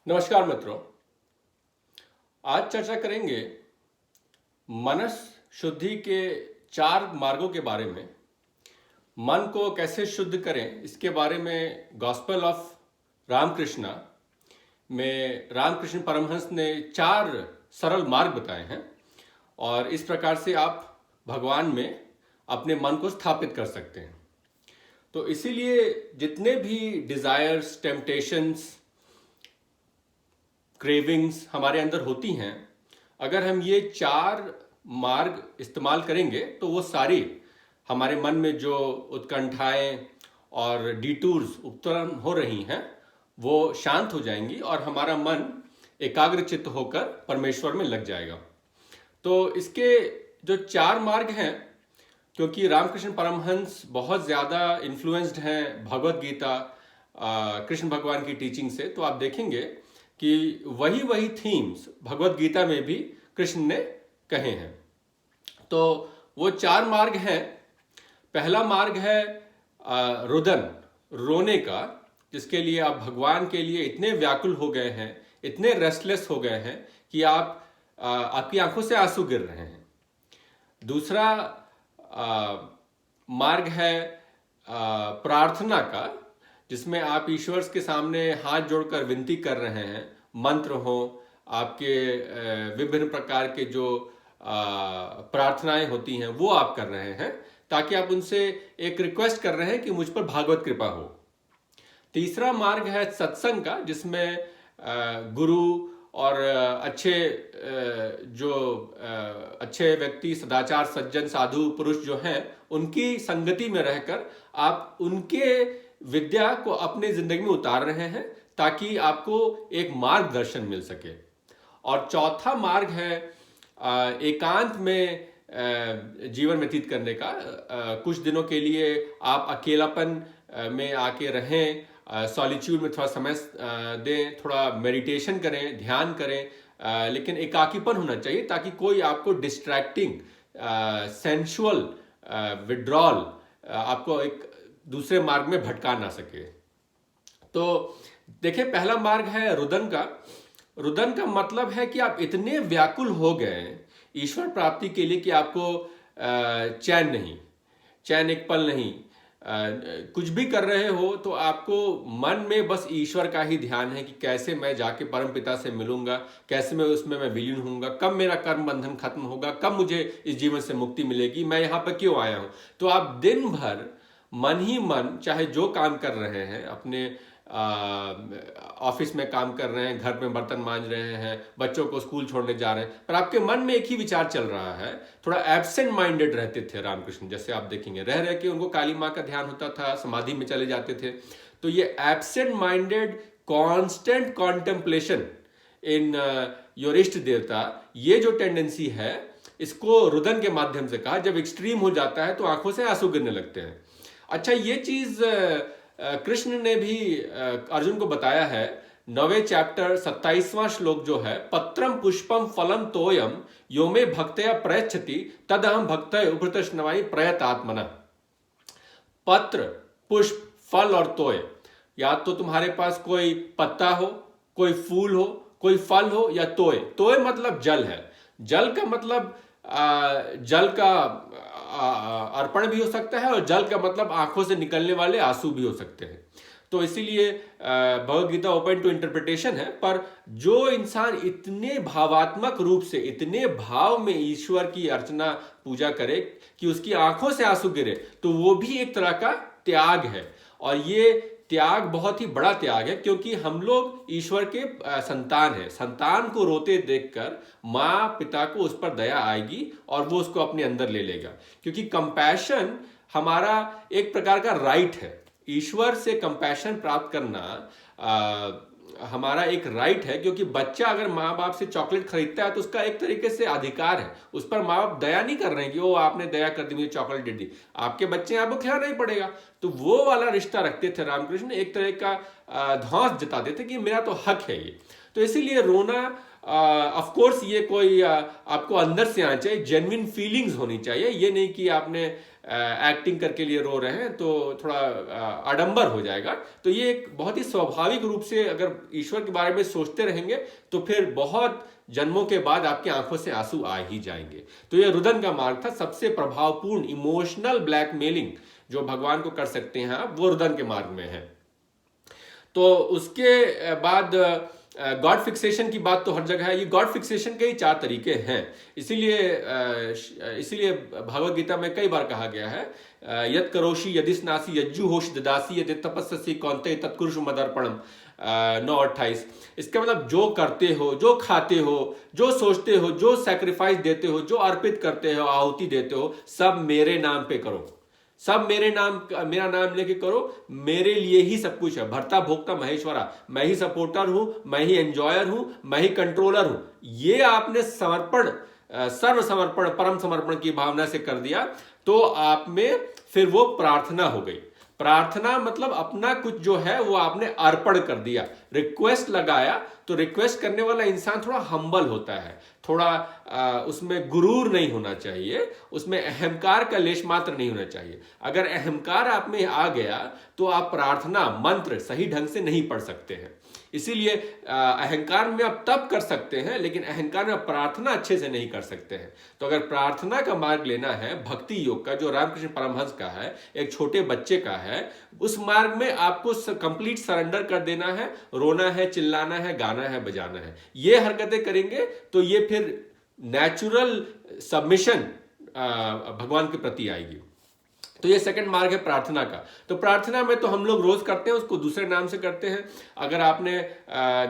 नमस्कार मित्रों। आज चर्चा करेंगे मनस शुद्धि के 4 मार्गों के बारे में। मन को कैसे शुद्ध करें इसके बारे में गॉस्पेल ऑफ रामकृष्णा में रामकृष्ण परमहंस ने 4 सरल मार्ग बताए हैं और इस प्रकार से आप भगवान में अपने मन को स्थापित कर सकते हैं। तो इसीलिए जितने भी डिजायर्स, टेम्पटेशंस, क्रेविंग्स हमारे अंदर होती हैं, अगर हम ये 4 मार्ग इस्तेमाल करेंगे तो वो सारी हमारे मन में जो उत्कंठाएं और डिटूर्स उत्पन्न हो रही हैं वो शांत हो जाएंगी और हमारा मन एकाग्रचित्त होकर परमेश्वर में लग जाएगा। तो इसके जो 4 मार्ग हैं, क्योंकि रामकृष्ण परमहंस बहुत ज़्यादा इन्फ्लुएंस्ड हैं भगवत गीता, कृष्ण भगवान की टीचिंग से, तो आप देखेंगे कि वही थीम्स भगवत गीता में भी कृष्ण ने कहे हैं। तो वो 4 मार्ग हैं। पहला मार्ग है रुदन, रोने का, जिसके लिए आप भगवान के लिए इतने व्याकुल हो गए हैं, इतने रेस्टलेस हो गए हैं कि आपकी आंखों से आंसू गिर रहे हैं। दूसरा मार्ग है प्रार्थना का, जिसमें आप ईश्वर के सामने हाथ जोड़कर विनती कर रहे हैं। मंत्र हो, आपके विभिन्न प्रकार के जो प्रार्थनाएं होती हैं वो आप कर रहे हैं, ताकि आप उनसे एक रिक्वेस्ट कर रहे हैं कि मुझ पर भागवत कृपा हो। तीसरा मार्ग है सत्संग का, जिसमें गुरु और अच्छे व्यक्ति, सदाचार सज्जन साधु पुरुष जो हैं, उनकी संगति में रहकर आप उनके विद्या को अपने जिंदगी में उतार रहे हैं ताकि आपको एक मार्गदर्शन मिल सके। और चौथा मार्ग है एकांत में जीवन व्यतीत करने का। कुछ दिनों के लिए आप अकेलापन में आके रहें, सॉलिट्यूड में थोड़ा समय दें, थोड़ा मेडिटेशन करें, ध्यान करें, लेकिन एकाकीपन होना चाहिए ताकि कोई आपको डिस्ट्रैक्टिंग सेंसुअल विड्रॉल आपको एक दूसरे मार्ग में भटका ना सके। तो देखिए, पहला मार्ग है रुदन का। रुदन का मतलब है कि आप इतने व्याकुल हो गए ईश्वर प्राप्ति के लिए कि आपको चैन एक पल नहीं। कुछ भी कर रहे हो तो आपको मन में बस ईश्वर का ही ध्यान है कि कैसे मैं जाके परम पिता से मिलूंगा, कैसे मैं उसमें विलीन होऊंगा, कब मेरा कर्म बंधन खत्म होगा, कब मुझे इस जीवन से मुक्ति मिलेगी, मैं यहाँ पर क्यों आया हूँ। तो आप दिन भर मन ही मन, चाहे जो काम कर रहे हैं, अपने ऑफिस में काम कर रहे हैं, घर में बर्तन मांज रहे हैं, बच्चों को स्कूल छोड़ने जा रहे हैं, पर आपके मन में एक ही विचार चल रहा है। थोड़ा एब्सेंट माइंडेड रहते थे रामकृष्ण, जैसे आप देखेंगे रह के उनको काली माँ का ध्यान होता था, समाधि में चले जाते थे। तो ये absent minded constant contemplation in your इष्ट देवता, ये जो टेंडेंसी है, इसको रुदन के माध्यम से कहा। जब एक्सट्रीम हो जाता है तो आंखों से आंसू गिरने लगते हैं। अच्छा, ये चीज कृष्ण ने भी अर्जुन को बताया है। 9वें चैप्टर 27वां श्लोक जो है, पत्रम पुष्पम फलम तोयम यो मे भक्तया प्रयच्छति तदहम भक्तय उपृतश्नवाई प्रयतात्मना। पत्र, पुष्प, फल और तोय, या तो तुम्हारे पास कोई पत्ता हो, कोई फूल हो, कोई फल हो, या तोय। तोय मतलब जल है। जल का मतलब जल का अर्पण भी हो सकता है और जल का मतलब आंखों से निकलने वाले आंसू भी हो सकते हैं। तो इसीलिए Bhagavad Gita open to interpretation है। पर जो इंसान इतने भावात्मक रूप से, इतने भाव में ईश्वर की अर्चना पूजा करे कि उसकी आंखों से आंसू गिरे, तो वो भी एक तरह का त्याग है। और ये त्याग बहुत ही बड़ा त्याग है, क्योंकि हम लोग ईश्वर के संतान हैं। संतान को रोते देखकर माँ पिता को उस पर दया आएगी और वो उसको अपने अंदर ले लेगा, क्योंकि कंपैशन हमारा एक प्रकार का राइट है। ईश्वर से कंपैशन प्राप्त करना हमारा एक राइट है, क्योंकि बच्चा अगर माँ बाप से चॉकलेट खरीदता है तो उसका एक तरीके से अधिकार है। उस पर माँ बाप दया नहीं कर रहे हैं कि वो आपने दया कर दी, मुझे चॉकलेट दे दी। आपके बच्चे आपको खिलाना ही पड़ेगा। तो वो वाला रिश्ता रखते थे रामकृष्ण, एक तरह का धौंस जता देते कि मेरा तो हक है ये। तो इसीलिए रोना ऑफ कोर्स ये कोई आपको अंदर से आना चाहिए, जेन्युइन फीलिंग्स होनी चाहिए। ये नहीं कि आपने एक्टिंग करके लिए रो रहे हैं तो थोड़ा आडंबर हो जाएगा। तो ये एक बहुत ही स्वाभाविक रूप से अगर ईश्वर के बारे में सोचते रहेंगे तो फिर बहुत जन्मों के बाद आपकी आंखों से आंसू आ ही जाएंगे। तो ये रुदन का मार्ग था। सबसे प्रभावपूर्ण इमोशनल ब्लैकमेलिंग जो भगवान को कर सकते हैं आप, वो रुदन के मार्ग में है। तो उसके बाद गॉड फिक्सेशन की बात तो हर जगह है। ये गॉड फिक्सेशन के ही 4 तरीके हैं। इसीलिए भगवद गीता में कई बार कहा गया है, यत करोषि यदि स्नासी यज्जु होश ददासी यदि तपस्सी कौनते तत्कुरुष मदर्पणम 9:28। इसका मतलब जो करते हो, जो खाते हो, जो सोचते हो, जो सैक्रिफाइस देते हो, जो अर्पित करते हो, आहुति देते हो, सब मेरे नाम पे करो। सब मेरा नाम लेके करो। मेरे लिए ही सब कुछ है। भर्ता भोक्ता महेश्वरा, मैं ही सपोर्टर हूं, मैं ही एंजॉयर हूं, मैं ही कंट्रोलर हूं। ये आपने समर्पण, सर्व समर्पण, परम समर्पण की भावना से कर दिया तो आप में फिर वो प्रार्थना हो गई। प्रार्थना मतलब अपना कुछ जो है वो आपने अर्पण कर दिया, रिक्वेस्ट लगाया। तो रिक्वेस्ट करने वाला इंसान थोड़ा हम्बल होता है, थोड़ा उसमें गुरूर नहीं होना चाहिए, उसमें अहंकार का लेश मात्र नहीं होना चाहिए। अगर अहंकार आप में आ गया तो आप प्रार्थना मंत्र सही ढंग से नहीं पढ़ सकते हैं। इसीलिए अहंकार में आप तब कर सकते हैं, लेकिन अहंकार में प्रार्थना अच्छे से नहीं कर सकते हैं। तो अगर प्रार्थना का मार्ग लेना है, भक्ति योग का जो रामकृष्ण परमहंस का है, एक छोटे बच्चे का है, उस मार्ग में आपको कंप्लीट सरेंडर कर देना है। रोना है, चिल्लाना है, गाना है, बजाना है। ये हरकतें करेंगे तो ये फिर नेचुरल सबमिशन भगवान के प्रति आएगी। तो ये सेकंड मार्ग है प्रार्थना का। तो प्रार्थना में तो हम लोग रोज करते हैं, उसको दूसरे नाम से करते हैं। अगर आपने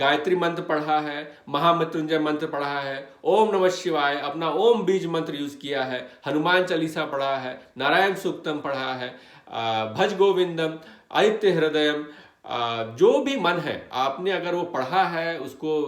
गायत्री मंत्र पढ़ा है, महामृत्युंजय मंत्र पढ़ा है, ओम नमः शिवाय अपना ओम बीज मंत्र यूज किया है, हनुमान चालीसा पढ़ा है, नारायण सूक्तम पढ़ा है, भज गोविंदम, आदित्य हृदयम, जो भी मन है आपने अगर वो पढ़ा है, उसको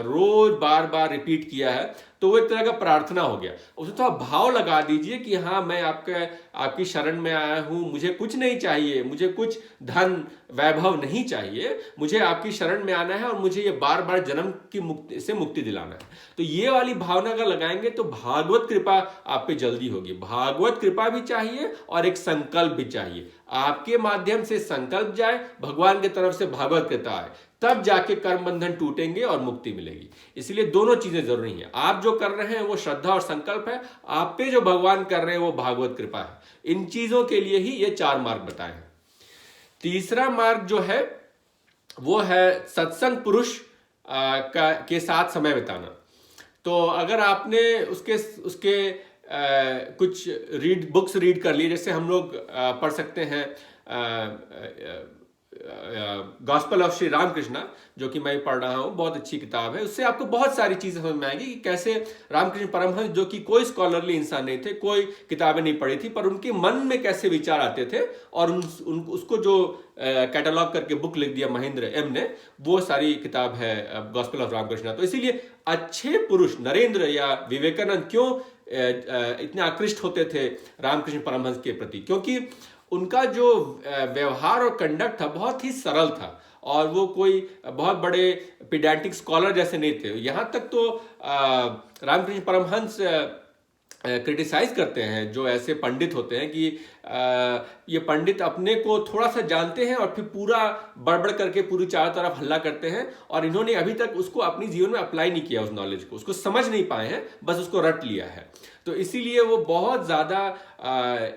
रोज बार बार रिपीट किया है, तो वो एक तरह का प्रार्थना हो गया। उसमें थोड़ा भाव लगा दीजिए कि हाँ, मैं आपकी शरण में आया हूं, मुझे कुछ नहीं चाहिए, मुझे कुछ धन वैभव नहीं चाहिए, मुझे आपकी शरण में आना है और मुझे ये बार बार जन्म की से मुक्ति दिलाना है। तो ये वाली भावना अगर लगाएंगे तो भागवत कृपा आप पे जल्दी होगी। भागवत कृपा भी चाहिए और एक संकल्प भी चाहिए। आपके माध्यम से संकल्प जाए, भगवान की तरफ से भागवत कृपा आए, तब जाके कर्म बंधन टूटेंगे और मुक्ति मिलेगी। इसलिए दोनों चीजें जरूरी हैं। आप जो कर रहे हैं वो श्रद्धा और संकल्प है, आप पे जो भगवान कर रहे हैं वो भागवत कृपा है। इन चीजों के लिए ही ये 4 मार्ग बताए हैं। तीसरा मार्ग जो है वो है सत्संग पुरुष के साथ समय बिताना। तो अगर आपने उसके कुछ बुक्स रीड कर ली, जैसे हम लोग पढ़ सकते हैं गॉस्पेल ऑफ श्री रामकृष्णा, जो कि मैं पढ़ रहा हूं, बहुत अच्छी किताब है। उससे आपको बहुत सारी चीजें समझ में आएंगी कि कैसे रामकृष्ण परमहंस, जो कि कोई स्कॉलरली इंसान नहीं थे, कोई किताबें नहीं पढ़ी थी, पर उनके मन में कैसे विचार आते थे, और उसको जो कैटलॉग करके बुक लिख दिया महेंद्र एम ने, वो सारी किताब है गॉस्पेल ऑफ रामकृष्णा। तो इसीलिए अच्छे पुरुष नरेंद्र या विवेकानंद क्यों इतने आकृष्ट होते थे रामकृष्ण परमहंस के प्रति, क्योंकि उनका जो व्यवहार और कंडक्ट था बहुत ही सरल था, और वो कोई बहुत बड़े पीडियाट्रिक स्कॉलर जैसे नहीं थे। यहां तक तो रामकृष्ण परमहंस क्रिटिसाइज करते हैं जो ऐसे पंडित होते हैं कि ये पंडित अपने को थोड़ा सा जानते हैं और फिर पूरा बड़बड़ करके पूरी चारों तरफ हल्ला करते हैं, और इन्होंने अभी तक उसको अपनी जीवन में अप्लाई नहीं किया, उस नॉलेज को, उसको समझ नहीं पाए हैं, बस उसको रट लिया है। तो इसीलिए वो बहुत ज्यादा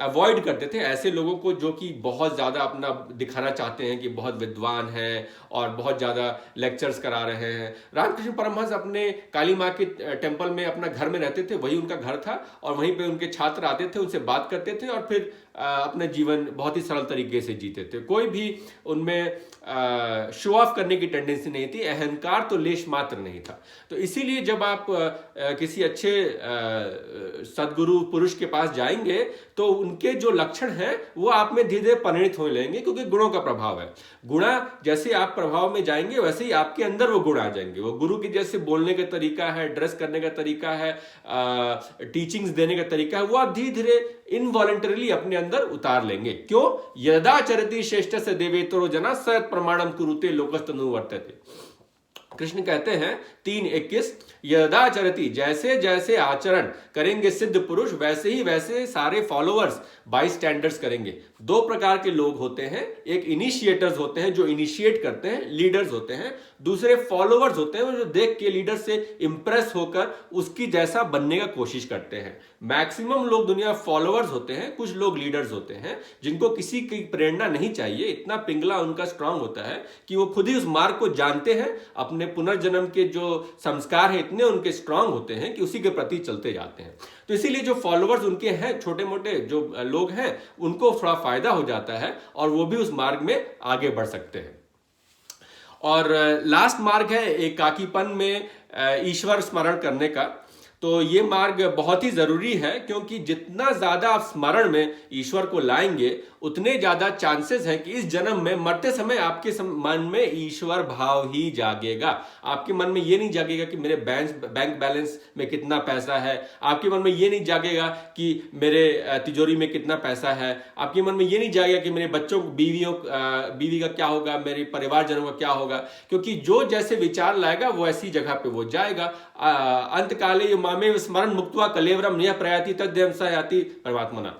अवॉइड करते थे ऐसे लोगों को जो कि बहुत ज्यादा अपना दिखाना चाहते हैं कि बहुत विद्वान हैं और बहुत ज्यादा लेक्चर्स करा रहे हैं। रामकृष्ण परमहंस अपने काली माँ के टेम्पल में अपना घर में रहते थे, वही उनका घर था, और वहीं पे उनके छात्र आते थे, उनसे बात करते थे, और फिर अपना जीवन बहुत ही सरल तरीके से जीते थे। कोई भी उनमें शो ऑफ करने की टेंडेंसी नहीं थी, अहंकार तो लेश मात्र नहीं था। तो इसीलिए जब आप किसी अच्छे सदगुरु पुरुष के पास जाएंगे तो उनके जो लक्षण हैं वो आप में धीरे धीरे परिणित होने लगेंगे, क्योंकि गुणों का प्रभाव है। गुणा जैसे आप प्रभाव में जाएंगे वैसे ही आपके अंदर वो गुण आ जाएंगे। वो गुरु के जैसे बोलने का तरीका है, ड्रेस करने का तरीका है, टीचिंग्स देने का तरीका है, वो आप धीरे धीरे इनवॉलंटरीली अपने अंदर उतार लेंगे। क्यों? यदाचरति श्रेष्ठ से देवेतरो जना सत प्रमाणम कुरुते लोकस्तनु वर्तते। कृष्ण कहते हैं 3:21, यदाचरति, जैसे जैसे आचरण करेंगे सिद्ध पुरुष, वैसे ही वैसे सारे फॉलोअर्स बाई स्टैंडर्ड्स करेंगे। दो प्रकार के लोग होते हैं, एक इनिशिएटर्स होते हैं जो इनिशिएट करते हैं, लीडर्स होते हैं। दूसरे फॉलोअर्स होते हैं जो देख के लीडर से इंप्रेस होकर उसकी जैसा बनने का कोशिश करते हैं। मैक्सिमम लोग दुनिया फॉलोअर्स होते हैं, कुछ लोग लीडर्स होते हैं जिनको किसी की प्रेरणा नहीं चाहिए। इतना पिंगला उनका स्ट्रांग होता है कि वो खुद ही उस मार्ग को जानते हैं। अपने पुनर्जन्म के जो संस्कार है इतने उनके स्ट्रांग होते हैं कि उसी के प्रति चलते जाते हैं। तो इसीलिए जो फॉलोअर्स उनके हैं, छोटे मोटे जो लोग हैं, उनको थोड़ा फायदा हो जाता है और वो भी उस मार्ग में आगे बढ़ सकते हैं। और लास्ट मार्ग है एकाकीपन में ईश्वर स्मरण करने का। तो ये मार्ग बहुत ही जरूरी है, क्योंकि जितना ज्यादा आप स्मरण में ईश्वर को लाएंगे उतने ज्यादा चांसेस हैं कि इस जन्म में मरते समय आपके मन में ईश्वर भाव ही जागेगा। आपके मन में ये नहीं जागेगा कि मेरे बैंक बैलेंस में कितना पैसा है। आपके मन में ये नहीं जागेगा कि मेरे तिजोरी में कितना पैसा है। आपके मन में ये नहीं जागेगा कि मेरे बच्चों बीवी का क्या होगा, मेरे परिवारजनों का क्या होगा। क्योंकि जो जैसे विचार लाएगा वो ऐसी जगह पे वो जाएगा। अंतकाले मामे स्मरण मुक्त्वा कलेवरम नियः प्रयाति तद्यं स याति परमात्मना।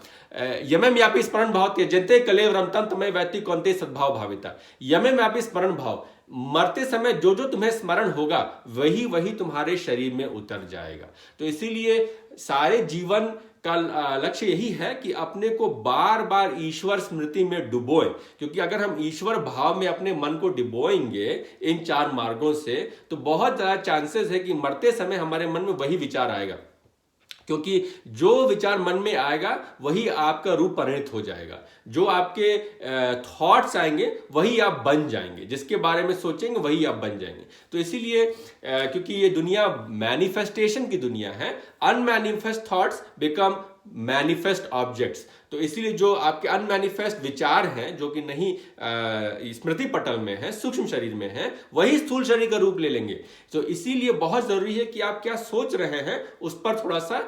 यमे व्यापी स्मरण भाव त्यजन्ते कलेवरम तम तमे वैति कौन्ते सद्भाव भाविता। यमे व्यापी स्मरण भाव, मरते समय जो जो तुम्हें स्मरण होगा वही वही तुम्हारे शरीर में उतर जाएगा। तो इसीलिए सारे जीवन का लक्ष्य यही है कि अपने को बार बार ईश्वर स्मृति में डुबोएं। क्योंकि अगर हम ईश्वर भाव में अपने मन को डुबोएंगे इन 4 मार्गों से, तो बहुत ज्यादा चांसेस है कि मरते समय हमारे मन में वही विचार आएगा। क्योंकि जो विचार मन में आएगा वही आपका रूप परिणत हो जाएगा। जो आपके थॉट्स आएंगे वही आप बन जाएंगे, जिसके बारे में सोचेंगे वही आप बन जाएंगे। तो इसीलिए क्योंकि ये दुनिया मैनिफेस्टेशन की दुनिया है, unmanifest thoughts become manifest objects. तो इसीलिए जो आपके अनमैनिफेस्ट विचार हैं, जो कि नहीं स्मृति पटल में है, सूक्ष्म शरीर में है, वही स्थूल शरीर का रूप ले लेंगे। तो इसीलिए बहुत जरूरी है कि आप क्या सोच रहे हैं उस पर थोड़ा सा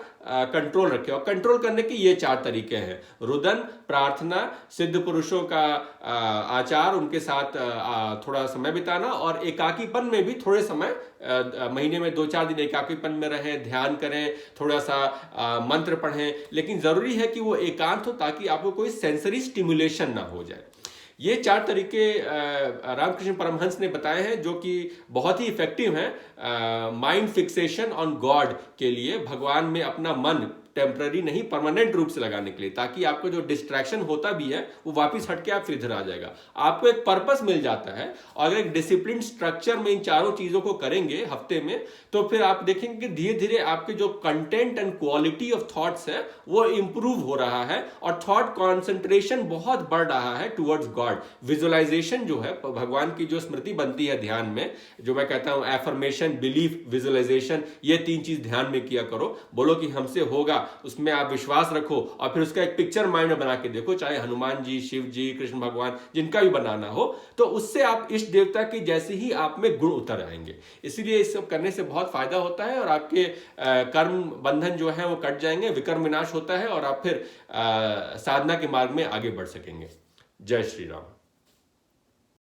कंट्रोल रखें। और कंट्रोल करने के ये 4 तरीके हैं: रुदन, प्रार्थना, सिद्ध पुरुषों का आचार, उनके साथ थोड़ा समय बिताना, और एकाकीपन में भी थोड़े समय, महीने में 2-4 दिन एकाकीपन में रहें, ध्यान करें, थोड़ा सा मंत्र पढ़ें। लेकिन जरूरी है कि वो एकांत हो ताकि आपको कोई सेंसरी स्टिमुलेशन ना हो जाए। ये 4 तरीके रामकृष्ण परमहंस ने बताए हैं, जो कि बहुत ही इफेक्टिव हैं माइंड फिक्सेशन ऑन गॉड के लिए, भगवान में अपना मन टेम्पररी नहीं परमानेंट रूप से लगाने के लिए, ताकि आपको जो डिस्ट्रैक्शन होता भी है वो वापस हटके आप फिर इधर आ जाएगा। आपको एक पर्पस मिल जाता है। और अगर एक डिसिप्लिन स्ट्रक्चर में इन 4 चीजों को करेंगे हफ्ते में, तो फिर आप देखेंगे कि धीरे धीरे आपके जो content and quality of thoughts है वो इंप्रूव हो रहा है, और थॉट कॉन्सेंट्रेशन बहुत बढ़ रहा है टुवर्ड्स गॉड। विजुअलाइजेशन जो है, भगवान की जो स्मृति बनती है ध्यान में, जो मैं कहता हूं एफर्मेशन, बिलीफ, विजुअलाइजेशन, ये 3 चीज ध्यान में किया करो। बोलो कि हमसे होगा, उसमें आप विश्वास रखो, और फिर उसका एक पिक्चर माइंड में बना के देखो, चाहे हनुमान जी, शिव जी, कृष्ण भगवान, जिनका भी बनाना हो। तो उससे आप इष्ट देवता की जैसे ही आप में गुण उतर आएंगे। इसीलिए इस सब करने से बहुत फायदा होता है, और आपके कर्म बंधन जो है वो कट जाएंगे, विकर्म विनाश होता है, और आप फिर साधना के मार्ग में आगे बढ़ सकेंगे। जय श्री राम।